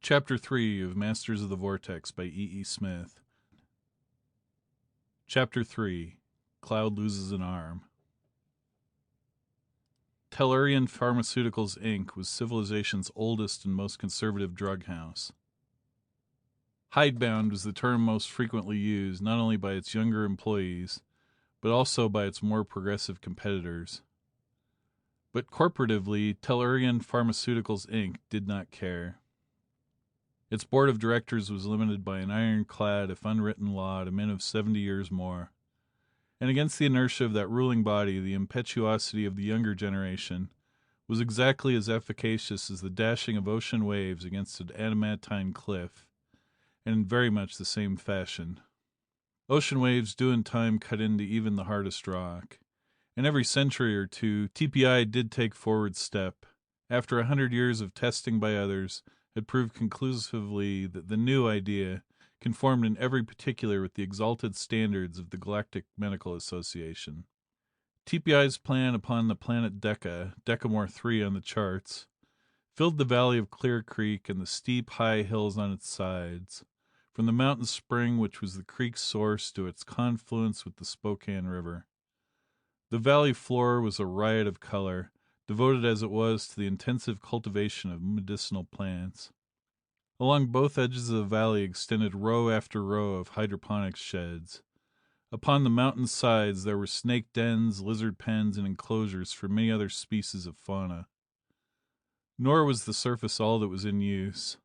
Chapter 3 of Masters of the Vortex by E. Smith. Chapter 3 Cloud Loses an Arm. Tellurian Pharmaceuticals, Inc. was civilization's oldest and most conservative drug house. Hidebound was the term most frequently used not only by its younger employees, but also by its more progressive competitors. But corporatively, Tellurian Pharmaceuticals, Inc. did not care. Its board of directors was limited by an ironclad, if unwritten law to men of 70 years more. And against the inertia of that ruling body, the impetuosity of the younger generation was exactly as efficacious as the dashing of ocean waves against an adamantine cliff, and in very much the same fashion. Ocean waves do in time cut into even the hardest rock. In every century or two, TPI did take forward step. After 100 years of testing by others, had proved conclusively that the new idea conformed in every particular with the exalted standards of the Galactic Medical Association. TPI's plan upon the planet Deka, Decamore 3 on the charts, filled the valley of Clear Creek and the steep, high hills on its sides, from the mountain spring which was the creek's source to its confluence with the Spokane River. The valley floor was a riot of color, devoted as it was to the intensive cultivation of medicinal plants. Along both edges of the valley extended row after row of hydroponics sheds. Upon the mountain sides there were snake dens, lizard pens, and enclosures for many other species of fauna. Nor was the surface all that was in use.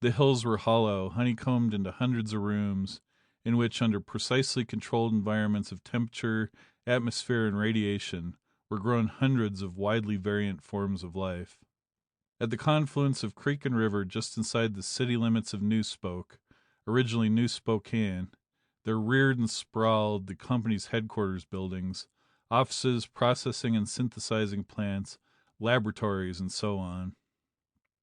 The hills were hollow, honeycombed into hundreds of rooms, in which, under precisely controlled environments of temperature, atmosphere, and radiation, were grown hundreds of widely variant forms of life. At the confluence of creek and river just inside the city limits of New Spoke, originally New Spokane, there reared and sprawled the company's headquarters buildings, offices, processing and synthesizing plants, laboratories, and so on.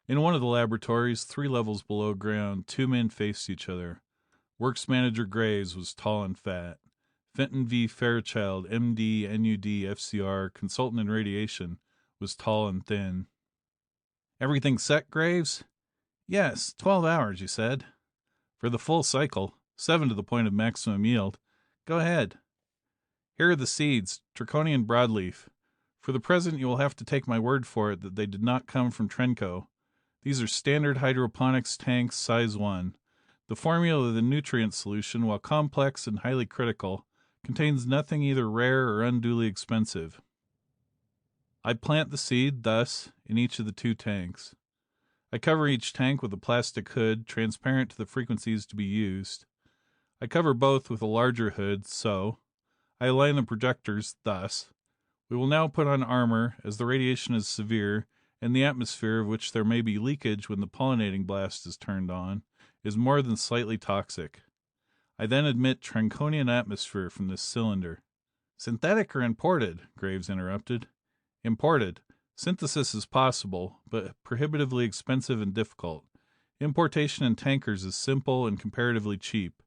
In one of the laboratories, 3 levels below ground, 2 men faced each other. Works Manager Graves was tall and fat. Fenton V. Fairchild, M.D., N.U.D., F.C.R., consultant in radiation, was tall and thin. "Everything set, Graves?" "Yes, 12 hours, you said." "For the full cycle, 7 to the point of maximum yield. Go ahead." "Here are the seeds, Draconian broadleaf. For the present you will have to take my word for it that they did not come from Trenco. These are standard hydroponics tanks, size 1. The formula of the nutrient solution, while complex and highly critical, contains nothing either rare or unduly expensive. I plant the seed, thus, in each of the 2 tanks. I cover each tank with a plastic hood, transparent to the frequencies to be used. I cover both with a larger hood, so. I align the projectors, thus. We will now put on armor, as the radiation is severe, and the atmosphere, of which there may be leakage when the pollinating blast is turned on, is more than slightly toxic. I then admit Tranconian atmosphere from this cylinder." "Synthetic or imported?" Graves interrupted. "Imported. Synthesis is possible, but prohibitively expensive and difficult. Importation in tankers is simple and comparatively cheap.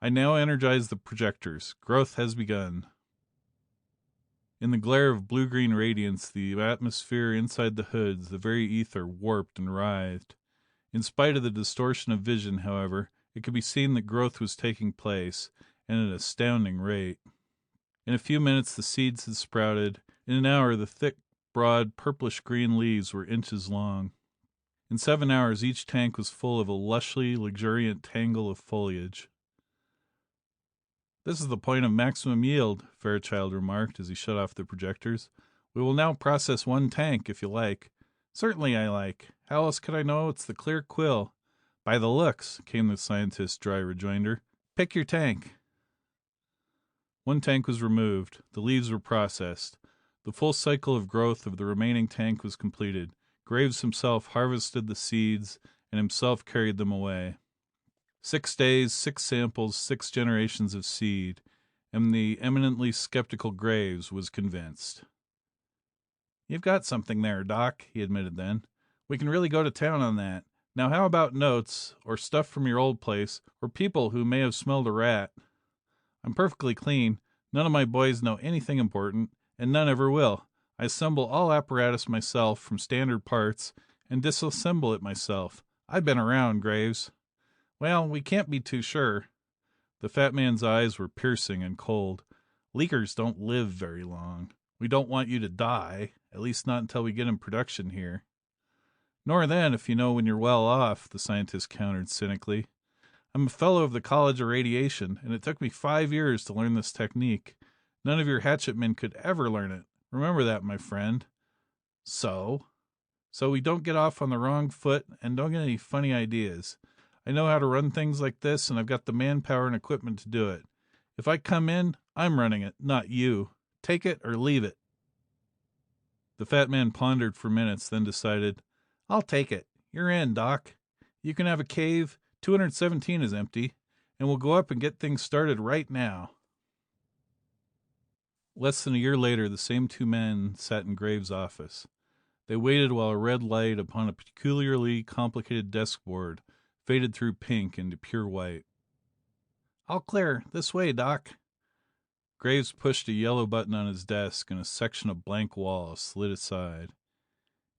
I now energize the projectors. Growth has begun." In the glare of blue-green radiance, the atmosphere inside the hoods, the very ether, warped and writhed. In spite of the distortion of vision, however, it could be seen that growth was taking place, and at an astounding rate. In a few minutes the seeds had sprouted. In an hour the thick, broad, purplish-green leaves were inches long. In 7 hours each tank was full of a lushly luxuriant tangle of foliage. "This is the point of maximum yield," Fairchild remarked as he shut off the projectors. "We will now process 1 tank, if you like." "Certainly I like. How else could I know it's the clear quill?" "By the looks," came the scientist's dry rejoinder. "Pick your tank." 1 tank was removed. The leaves were processed. The full cycle of growth of the remaining tank was completed. Graves himself harvested the seeds and himself carried them away. 6 days, 6 samples, 6 generations of seed, and the eminently skeptical Graves was convinced. "You've got something there, Doc," he admitted then. "We can really go to town on that. Now how about notes, or stuff from your old place, or people who may have smelled a rat? I'm perfectly clean. None of my boys know anything important, and none ever will. I assemble all apparatus myself from standard parts, and disassemble it myself. I've been around, Graves. Well, we can't be too sure. The fat man's eyes were piercing and cold. Leakers don't live very long. We don't want you to die, at least not until we get in production here. Nor then, if you know when you're well off, the scientist countered cynically. I'm a fellow of the College of Radiation, and it took me 5 years to learn this technique. None of your hatchetmen could ever learn it. Remember that, my friend. So we don't get off on the wrong foot and don't get any funny ideas. I know how to run things like this, and I've got the manpower and equipment to do it. If I come in, I'm running it, not you. Take it or leave it. The fat man pondered for minutes, then decided, I'll take it. You're in, Doc. You can have a cave. 217 is empty, and we'll go up and get things started right now. Less than a year later, the same two men sat in Graves' office. They waited while a red light upon a peculiarly complicated desk board faded through pink into pure white. All clear. This way, Doc. Graves pushed a yellow button on his desk, and a section of blank wall slid aside.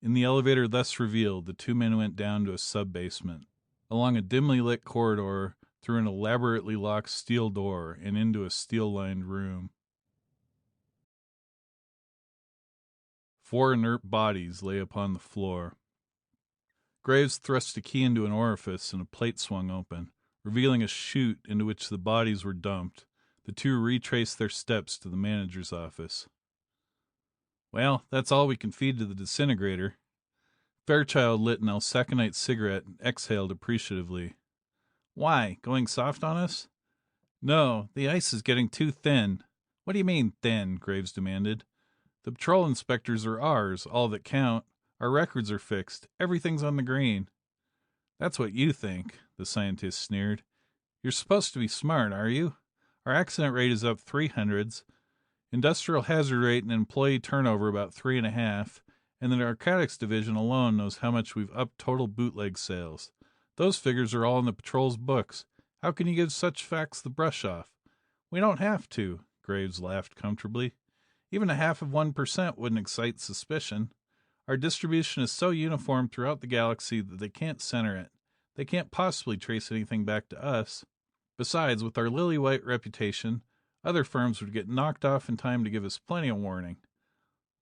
In the elevator thus revealed, the two men went down to a sub-basement, along a dimly lit corridor, through an elaborately locked steel door, and into a steel-lined room. 4 inert bodies lay upon the floor. Graves thrust a key into an orifice, and a plate swung open, revealing a chute into which the bodies were dumped. The two retraced their steps to the manager's office. Well, that's all we can feed to the disintegrator. Fairchild lit an alsaconite cigarette and exhaled appreciatively. Why, going soft on us? No, the ice is getting too thin. What do you mean, thin? Graves demanded. The patrol inspectors are ours, all that count. Our records are fixed. Everything's on the green. That's what you think, the scientist sneered. You're supposed to be smart, are you? Our accident rate is up 300s, industrial hazard rate and employee turnover about 3.5, and the narcotics division alone knows how much we've upped total bootleg sales. Those figures are all in the patrol's books. How can you give such facts the brush off? We don't have to, Graves laughed comfortably. Even 0.5% wouldn't excite suspicion. Our distribution is so uniform throughout the galaxy that they can't center it. They can't possibly trace anything back to us. Besides, with our lily-white reputation, other firms would get knocked off in time to give us plenty of warning.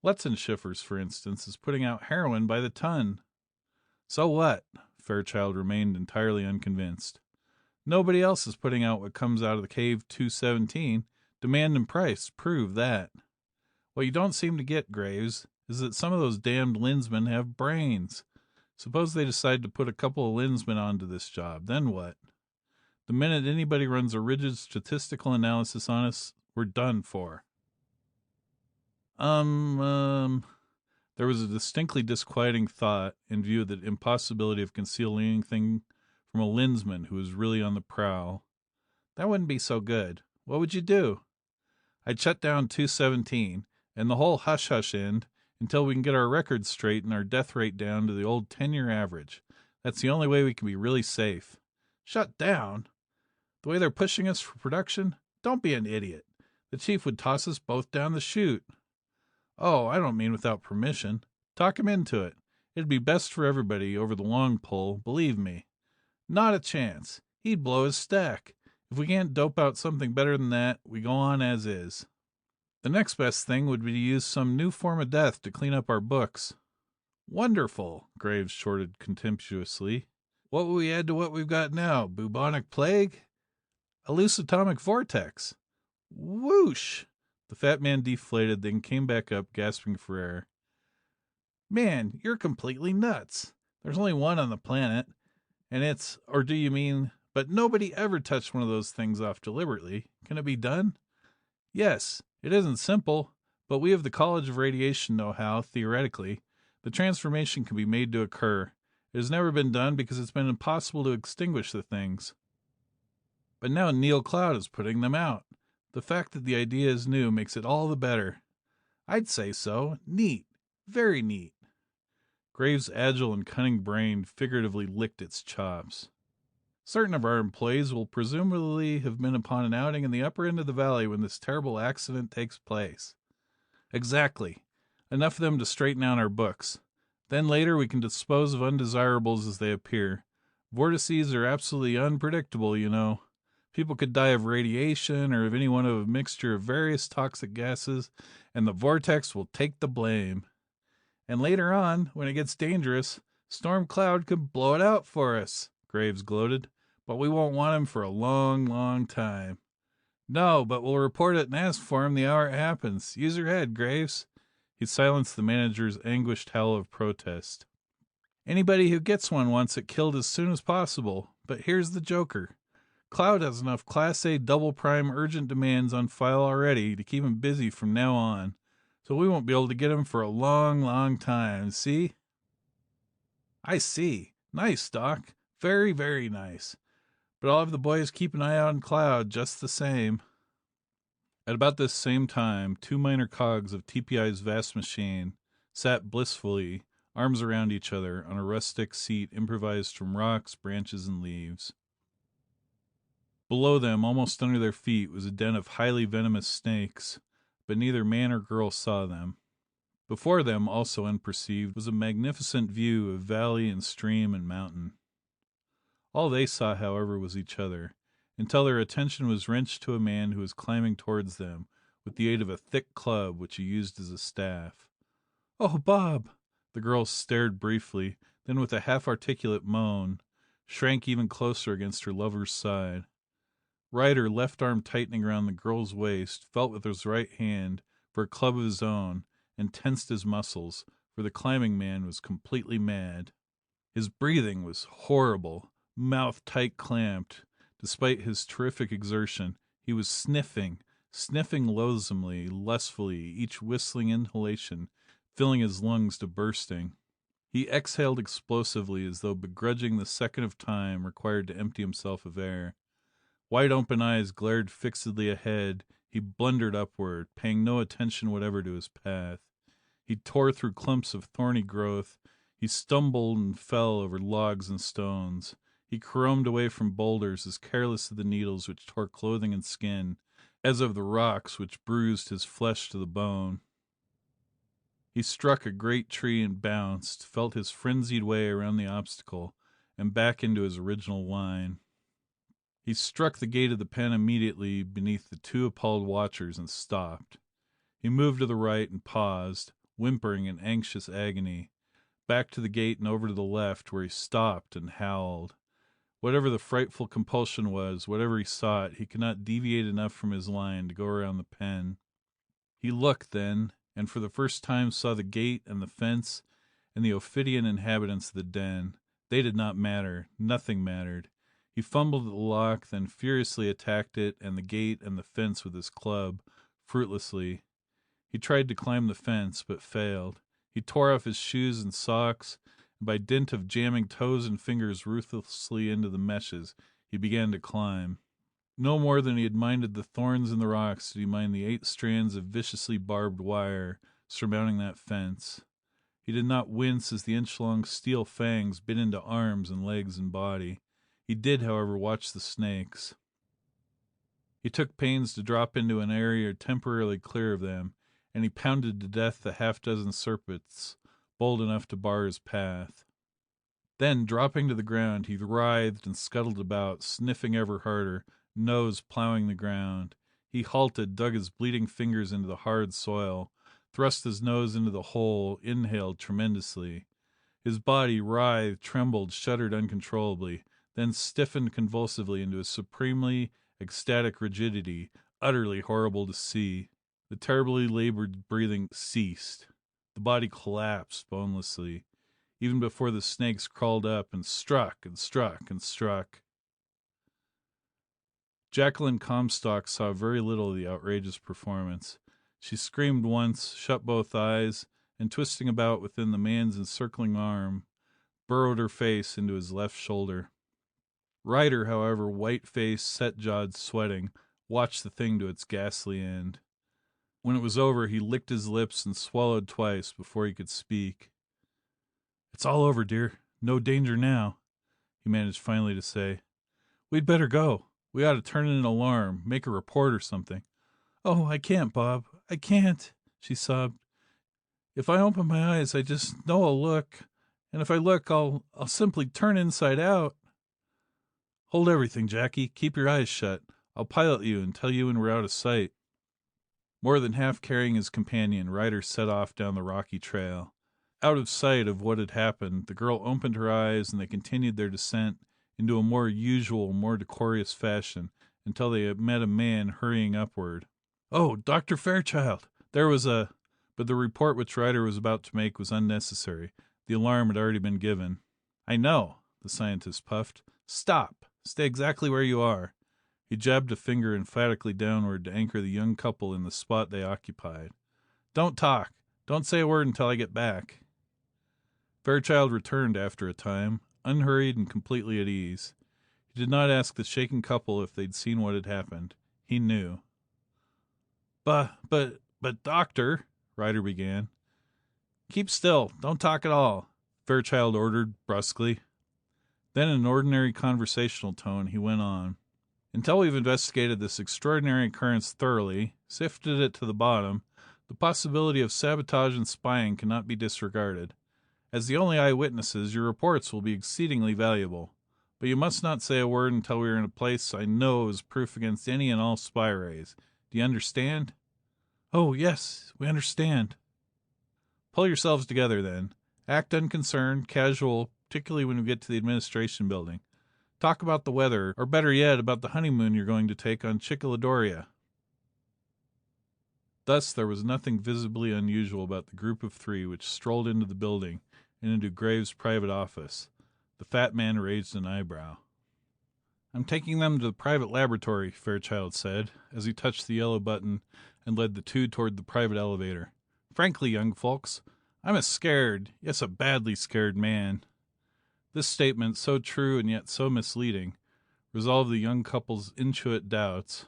Letzenschiffers, for instance, is putting out heroin by the ton. So what? Fairchild remained entirely unconvinced. Nobody else is putting out what comes out of the Cave 217. Demand and price prove that. What you don't seem to get, Graves, is that some of those damned Lensmen have brains. Suppose they decide to put a couple of Lensmen onto this job, then what? The minute anybody runs a rigid statistical analysis on us, we're done for. There was a distinctly disquieting thought in view of the impossibility of concealing anything from a Lensman who was really on the prowl. That wouldn't be so good. What would you do? I'd shut down 217 and the whole hush-hush end until we can get our records straight and our death rate down to the old 10-year average. That's the only way we can be really safe. Shut down? The way they're pushing us for production? Don't be an idiot. The chief would toss us both down the chute. Oh, I don't mean without permission. Talk him into it. It'd be best for everybody over the long pull, believe me. Not a chance. He'd blow his stack. If we can't dope out something better than that, we go on as is. The next best thing would be to use some new form of death to clean up our books. Wonderful, Graves chortled contemptuously. What will we add to what we've got now? Bubonic plague? A loose atomic vortex. Whoosh! The fat man deflated, then came back up, gasping for air. Man, you're completely nuts. There's only one on the planet, and it's, or do you mean, but nobody ever touched one of those things off deliberately. Can it be done? Yes, it isn't simple, but we of the College of Radiation know how, theoretically, the transformation can be made to occur. It has never been done because it's been impossible to extinguish the things. But now Neal Cloud is putting them out. The fact that the idea is new makes it all the better. I'd say so. Neat. Very neat. Graves' agile and cunning brain figuratively licked its chops. Certain of our employees will presumably have been upon an outing in the upper end of the valley when this terrible accident takes place. Exactly. Enough of them to straighten out our books. Then later we can dispose of undesirables as they appear. Vortices are absolutely unpredictable, you know. People could die of radiation or of any one of a mixture of various toxic gases, and the vortex will take the blame. And later on, when it gets dangerous, Storm Cloud could blow it out for us, Graves gloated. But we won't want him for a long, long time. No, but we'll report it and ask for him the hour it happens. Use your head, Graves. He silenced the manager's anguished howl of protest. Anybody who gets one wants it killed as soon as possible. But here's the joker. Cloud has enough Class A double prime urgent demands on file already to keep him busy from now on. So we won't be able to get him for a long, long time, see? I see. Nice, Doc. Very, very nice. But I'll have the boys keep an eye out on Cloud just the same. At about this same time, two minor cogs of TPI's vast machine sat blissfully, arms around each other, on a rustic seat improvised from rocks, branches, and leaves. Below them, almost under their feet, was a den of highly venomous snakes, but neither man or girl saw them. Before them, also unperceived, was a magnificent view of valley and stream and mountain. All they saw, however, was each other, until their attention was wrenched to a man who was climbing towards them with the aid of a thick club which he used as a staff. "Oh, Bob!" The girl stared briefly, then with a half-articulate moan, shrank even closer against her lover's side. Ryder, left arm tightening around the girl's waist, felt with his right hand for a club of his own, and tensed his muscles, for the climbing man was completely mad. His breathing was horrible, mouth tight clamped. Despite his terrific exertion, he was sniffing loathsomely, lustfully, each whistling inhalation filling his lungs to bursting. He exhaled explosively as though begrudging the second of time required to empty himself of air. Wide open eyes glared fixedly ahead. He blundered upward, paying no attention whatever to his path. He tore through clumps of thorny growth. He stumbled and fell over logs and stones. He caromed away from boulders, as careless of the needles which tore clothing and skin as of the rocks which bruised his flesh to the bone. He struck a great tree and bounced, felt his frenzied way around the obstacle, and back into his original line. He struck the gate of the pen immediately beneath the two appalled watchers and stopped. He moved to the right and paused, whimpering in anxious agony, back to the gate and over to the left, where he stopped and howled. Whatever the frightful compulsion was, whatever he sought, he could not deviate enough from his line to go around the pen. He looked then, and for the first time saw the gate and the fence and the Ophidian inhabitants of the den. They did not matter. Nothing mattered. He fumbled at the lock, then furiously attacked it and the gate and the fence with his club, fruitlessly. He tried to climb the fence, but failed. He tore off his shoes and socks, and by dint of jamming toes and fingers ruthlessly into the meshes, he began to climb. No more than he had minded the thorns in the rocks did he mind the 8 strands of viciously barbed wire surmounting that fence. He did not wince as the inch-long steel fangs bit into arms and legs and body. He did, however, watch the snakes. He took pains to drop into an area temporarily clear of them, and he pounded to death the half-dozen serpents bold enough to bar his path. Then, dropping to the ground, he writhed and scuttled about, sniffing ever harder, nose plowing the ground. He halted, dug his bleeding fingers into the hard soil, thrust his nose into the hole, inhaled tremendously. His body writhed, trembled, shuddered uncontrollably, then stiffened convulsively into a supremely ecstatic rigidity, utterly horrible to see. The terribly labored breathing ceased. The body collapsed bonelessly, even before the snakes crawled up and struck and struck and struck. Jacqueline Comstock saw very little of the outrageous performance. She screamed once, shut both eyes, and twisting about within the man's encircling arm, burrowed her face into his left shoulder. Ryder, however, white-faced, set-jawed, sweating, watched the thing to its ghastly end. When it was over, he licked his lips and swallowed twice before he could speak. "It's all over, dear. No danger now," he managed finally to say. "We'd better go. We ought to turn in an alarm, make a report or something." "Oh, I can't, Bob. I can't," she sobbed. "If I open my eyes, I just know I'll look, and if I look, I'll simply turn inside out." Hold everything, Jackie. Keep your eyes shut. I'll pilot you and tell you when we're out of sight. More than half carrying his companion, Ryder set off down the rocky trail. Out of sight of what had happened, the girl opened her eyes and they continued their descent into a more usual, more decorous fashion until they had met a man hurrying upward. "Oh, Dr. Fairchild!" There was a... But the report which Ryder was about to make was unnecessary. The alarm had already been given. "I know," the scientist puffed. "Stop! Stay exactly where you are." He jabbed a finger emphatically downward to anchor the young couple in the spot they occupied. "Don't talk. Don't say a word until I get back." Fairchild returned after a time, unhurried and completely at ease. He did not ask the shaken couple if they'd seen what had happened. He knew. But, Doctor," Ryder began. "Keep still. Don't talk at all," Fairchild ordered brusquely. Then in an ordinary conversational tone he went on. "Until we've investigated this extraordinary occurrence thoroughly, sifted it to the bottom, the possibility of sabotage and spying cannot be disregarded. As the only eyewitnesses, your reports will be exceedingly valuable. But you must not say a word until we are in a place I know is proof against any and all spy rays. Do you understand?" "Oh, yes, we understand." "Pull yourselves together, then. Act unconcerned, casual, particularly when we get to the administration building. Talk about the weather, or better yet, about the honeymoon you're going to take on Chicoladoria." Thus there was nothing visibly unusual about the group of three which strolled into the building and into Graves' private office. The fat man raised an eyebrow. "I'm taking them to the private laboratory," Fairchild said, as he touched the yellow button and led the two toward the private elevator. "Frankly, young folks, I'm a scared, yes, a badly scared man." This statement, so true and yet so misleading, resolved the young couple's intuit doubts.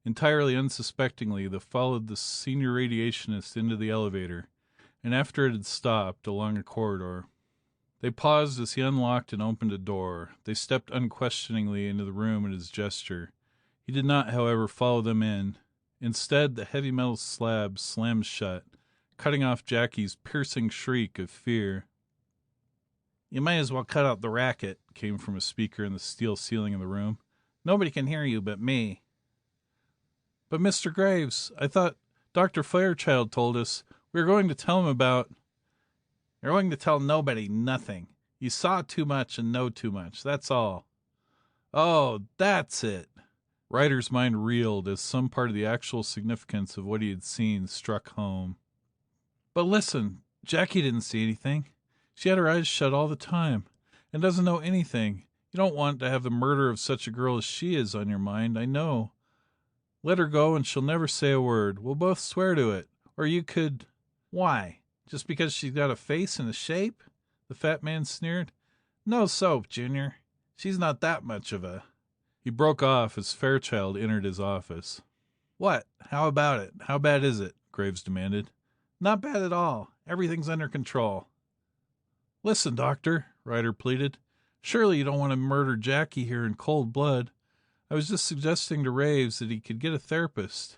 Entirely unsuspectingly they followed the senior radiationist into the elevator, and after it had stopped, along a corridor. They paused as he unlocked and opened a door. They stepped unquestioningly into the room at his gesture. He did not, however, follow them in. Instead, the heavy metal slab slammed shut, cutting off Jackie's piercing shriek of fear. "You might as well cut out the racket," came from a speaker in the steel ceiling of the room. "Nobody can hear you but me." "But, Mr. Graves, I thought Dr. Fairchild told us we were going to tell him about—" "You're going to tell nobody nothing. You saw too much and know too much, that's all." "Oh, that's it." Ryder's mind reeled as some part of the actual significance of what he had seen struck home. "But listen, Jackie didn't see anything. She had her eyes shut all the time, and doesn't know anything. You don't want to have the murder of such a girl as she is on your mind, I know. Let her go and she'll never say a word. We'll both swear to it. Or you could—" "Why? Just because she's got a face and a shape?" the fat man sneered. "No soap, Junior. She's not that much of a—" He broke off as Fairchild entered his office. "What? How about it? How bad is it?" Graves demanded. "Not bad at all. Everything's under control." "Listen, Doctor," Ryder pleaded. "Surely you don't want to murder Jackie here in cold blood. I was just suggesting to Graves that he could get a therapist."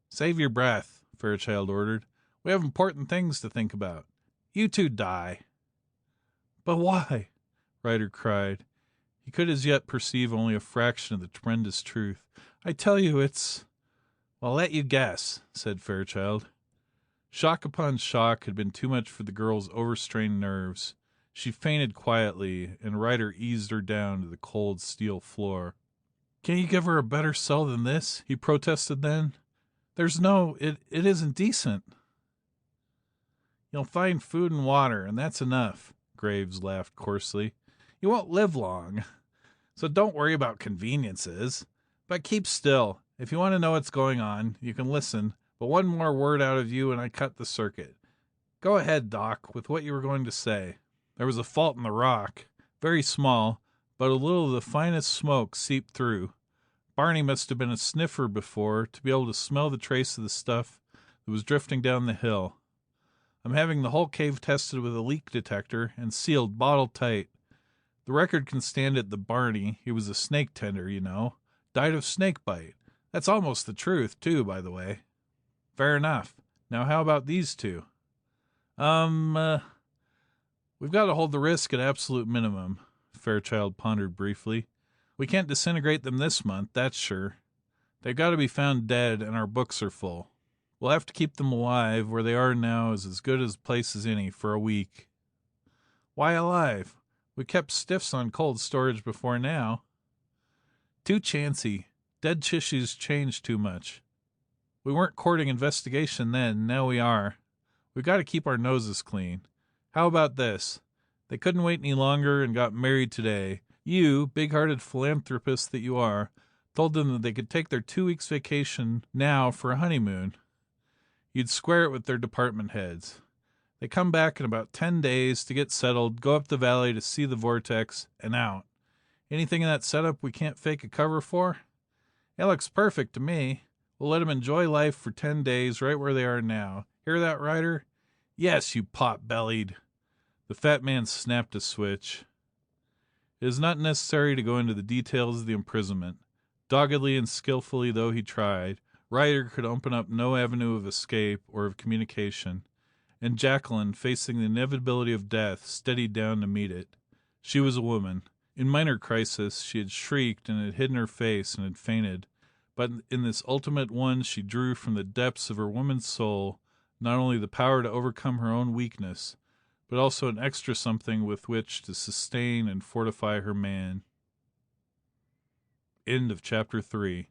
"Save your breath," Fairchild ordered. "We have important things to think about. You two die." "But why?" Ryder cried. He could as yet perceive only a fraction of the tremendous truth. "I tell you it's—" "Well, I'll let you guess," said Fairchild. Shock upon shock had been too much for the girl's overstrained nerves. She fainted quietly, and Ryder eased her down to the cold steel floor. "Can't you give her a better cell than this?" he protested then. "There's no—it isn't decent." "You'll find food and water, and that's enough," Graves laughed coarsely. "You won't live long, so don't worry about conveniences. But keep still. If you want to know what's going on, you can listen, but one more word out of you and I cut the circuit. Go ahead, Doc, with what you were going to say." There was a fault in the rock, very small, but a little of the finest smoke seeped through. Barney must have been a sniffer before to be able to smell the trace of the stuff that was drifting down the hill. "I'm having the whole cave tested with a leak detector and sealed bottle tight. The record can stand it that Barney, he was a snake tender, you know, died of snake bite. That's almost the truth, too, by the way." "Fair enough. Now how about these two?" We've got to hold the risk at absolute minimum." Fairchild pondered briefly. "We can't disintegrate them this month, that's sure. They've got to be found dead, and our books are full. We'll have to keep them alive. Where they are now is as good a place as any for a week." "Why alive? We kept stiffs on cold storage before now." "Too chancy. Dead tissues change too much. We weren't courting investigation then, now we are. We've got to keep our noses clean. How about this? They couldn't wait any longer and got married today. You, big-hearted philanthropist that you are, told them that they could take their 2 weeks' vacation now for a honeymoon. You'd square it with their department heads. They come back in about 10 days to get settled, go up the valley to see the vortex, and out. Anything in that setup we can't fake a cover for? It looks perfect to me. We'll let them enjoy life for 10 days right where they are now. Hear that, Ryder?" "Yes, you pot-bellied." The fat man snapped a switch. It is not necessary to go into the details of the imprisonment. Doggedly and skillfully though he tried, Ryder could open up no avenue of escape or of communication, and Jacqueline, facing the inevitability of death, steadied down to meet it. She was a woman. In minor crisis she had shrieked and had hidden her face and had fainted, but in this ultimate one she drew from the depths of her woman's soul not only the power to overcome her own weakness, but also an extra something with which to sustain and fortify her man. End of chapter 3.